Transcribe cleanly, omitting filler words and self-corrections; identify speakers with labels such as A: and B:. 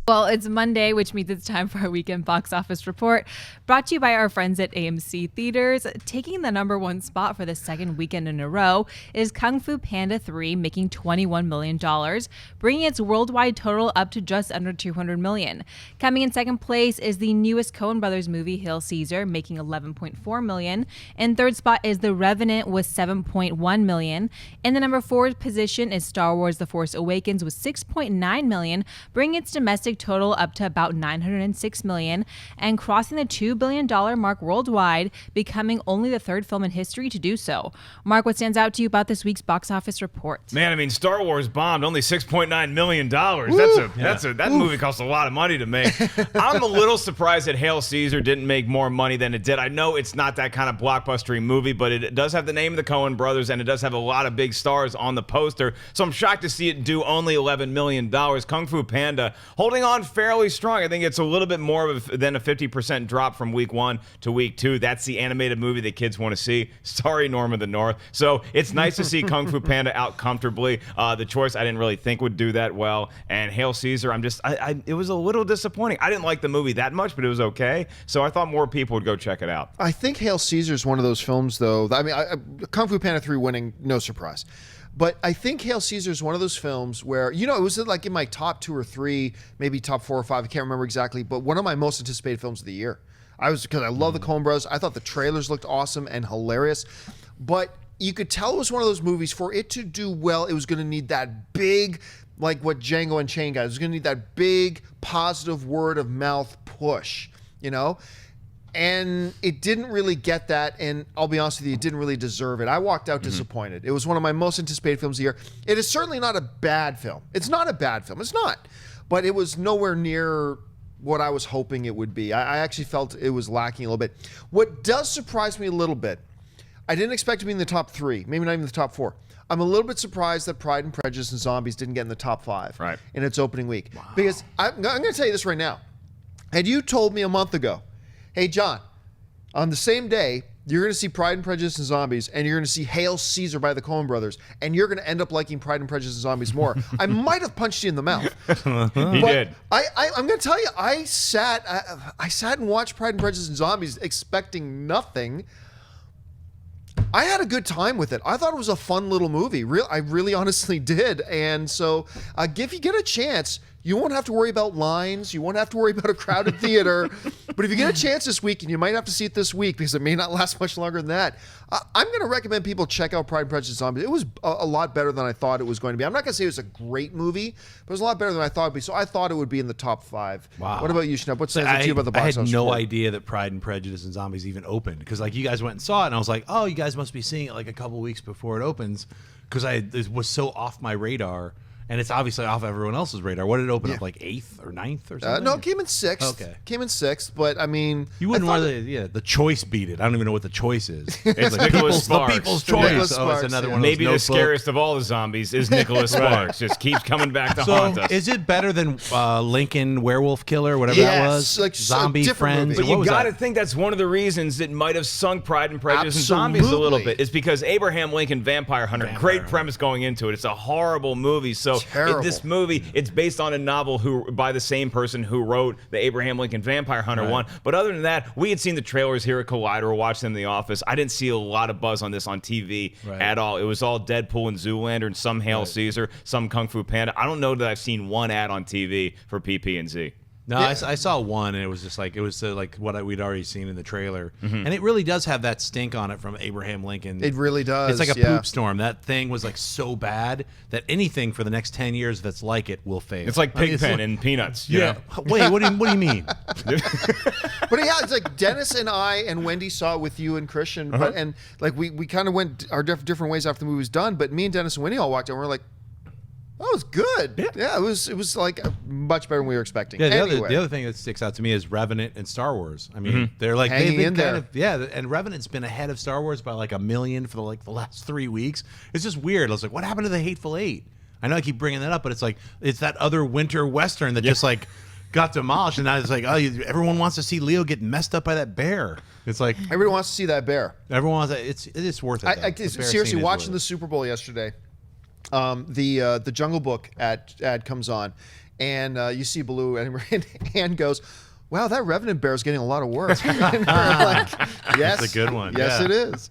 A: Well, it's Monday, which means it's time for our weekend box office report, brought to you by our friends at AMC Theatres. Taking the #1 spot for the second weekend in a row is Kung Fu Panda 3, making $21 million, bringing its worldwide total up to just under $200 million. Coming in second place is the newest Coen Brothers movie, Hail Caesar, making $11.4 million. In third spot is The Revenant with $7.1 million. In the #4 position is Star Wars The Force Awakens with $6.9 million, bringing its domestic total up to about $906 million and crossing the $2 billion mark worldwide, becoming only the third film in history to do so. Mark, what stands out to you about this week's box office report?
B: Man, I mean, Star Wars bombed only $6.9 million. That movie cost a lot of money to make. I'm a little surprised that Hail Caesar didn't make more money than it did. I know it's not that kind of blockbustery movie, but it does have the name of the Coen Brothers, and it does have a lot of big stars on the poster. So I'm shocked to see it do only $11 million. Kung Fu Panda holding on fairly strong. I think it's a little bit more than a 50% drop from week 1 to week 2. That's the animated movie that kids want to see. Sorry, Norm of the North. So it's nice to see Kung Fu Panda out comfortably. The choice I didn't really think would do that well. And Hail Caesar, it was a little disappointing. I didn't like the movie that much, but it was okay. So I thought more people would go check it out.
C: I think Hail Caesar is one of those films, though. I mean, Kung Fu Panda 3 winning, no surprise. But I think Hail Caesar is one of those films where, it was like in my top 2 or 3, maybe top 4 or 5. I can't remember exactly, but one of my most anticipated films of the year. Because I love the Coen Brothers. I thought the trailers looked awesome and hilarious. But you could tell it was one of those movies, for it to do well, it was going to need that big, like what Django Unchained got. It was going to need that big positive word of mouth push, And it didn't really get that, and I'll be honest with you, it didn't really deserve it. I walked out disappointed. It was one of my most anticipated films of the year. It is certainly not a bad film. It's not a bad film. It's not. But it was nowhere near what I was hoping it would be. I actually felt it was lacking a little bit. What does surprise me a little bit, I didn't expect to be in the top 3, maybe not even the top 4. I'm a little bit surprised that Pride and Prejudice and Zombies didn't get in the top 5 in its opening week. Wow. Because I'm going to tell you this right now. Had you told me a month ago, hey, John, on the same day, you're going to see Pride and Prejudice and Zombies, and you're going to see Hail Caesar by the Coen Brothers, and you're going to end up liking Pride and Prejudice and Zombies more, I might have punched you in the mouth.
B: He did.
C: I'm going to tell you, I sat and watched Pride and Prejudice and Zombies expecting nothing. I had a good time with it. I thought it was a fun little movie. I really honestly did. And so if you get a chance, you won't have to worry about lines. You won't have to worry about a crowded theater. But if you get a chance this week, and you might have to see it this week because it may not last much longer than that, I'm going to recommend people check out Pride and Prejudice and Zombies. It was a lot better than I thought it was going to be. I'm not going to say it was a great movie, but it was a lot better than I thought it would be. So I thought it would be in the top 5.
D: Wow.
C: What about you, Schnepp? What says it to you about the box office?
D: I had no
C: report?
D: idea that Pride and Prejudice and Zombies even opened, because you guys went and saw it, and I was like, oh, you guys must be seeing it like a couple weeks before it opens, because it was so off my radar. And it's obviously off everyone else's radar. What did it open up, like 8th or 9th or something?
C: No, it came in 6th.
D: Okay.
C: Came in 6th, but I mean...
D: You wouldn't want to, the choice beat it. I don't even know what the choice is.
B: It's like Nicholas Sparks.
D: The people's choice.
C: Nicholas Sparks,
D: it's another one of
B: Maybe
D: those
B: the scariest of all the zombies is Nicholas Sparks. Just keeps coming back to haunt us.
D: Is it better than Lincoln Werewolf Killer, whatever that was?
C: Like
D: Zombie Friends?
B: But you got to think that's one of the reasons it might have sunk Pride and Prejudice and Zombies a little bit. Is because Abraham Lincoln Vampire Hunter, great premise going into it. It's a horrible movie. So this movie, it's based on a novel by the same person who wrote the Abraham Lincoln Vampire Hunter one. But other than that, we had seen the trailers here at Collider or watched them in the office. I didn't see a lot of buzz on this on TV at all. It was all Deadpool and Zoolander and some Hail Caesar, some Kung Fu Panda. I don't know that I've seen one ad on TV for PP&Z.
D: No, I saw one, and it was just like like what we'd already seen in the trailer, and it really does have that stink on it from Abraham Lincoln.
C: It really does.
D: It's like a poop storm. That thing was like so bad that anything for the next 10 years that's like it will fail.
B: It's like Pigpen and Peanuts. You know?
D: Wait, what do you mean?
C: But yeah, it's like Dennis and I and Wendy saw it with you and Christian, and like we kind of went our different ways after the movie was done. But me and Dennis and Wendy all walked out and we were like, that was good. Yeah, it was like much better than we were expecting.
D: Yeah, the other thing that sticks out to me is Revenant and Star Wars. I mean, they're like
C: hanging in there.
D: And Revenant's been ahead of Star Wars by like 1 million for the last 3 weeks. It's just weird. I was like, what happened to the Hateful Eight? I know I keep bringing that up, but it's like it's that other winter western that just like got demolished, and now it's like, oh, everyone wants to see Leo get messed up by that bear. It's like
C: everyone wants to see that bear.
D: Everyone wants that. It's worth it.
C: Seriously, watching the Super Bowl yesterday. The Jungle Book ad comes on, and you see Baloo, and Anne goes, "Wow, that Revenant bear is getting a lot of work." And we're like, yes,
D: That's a good one.
C: Yes,
D: Yeah.
C: it is.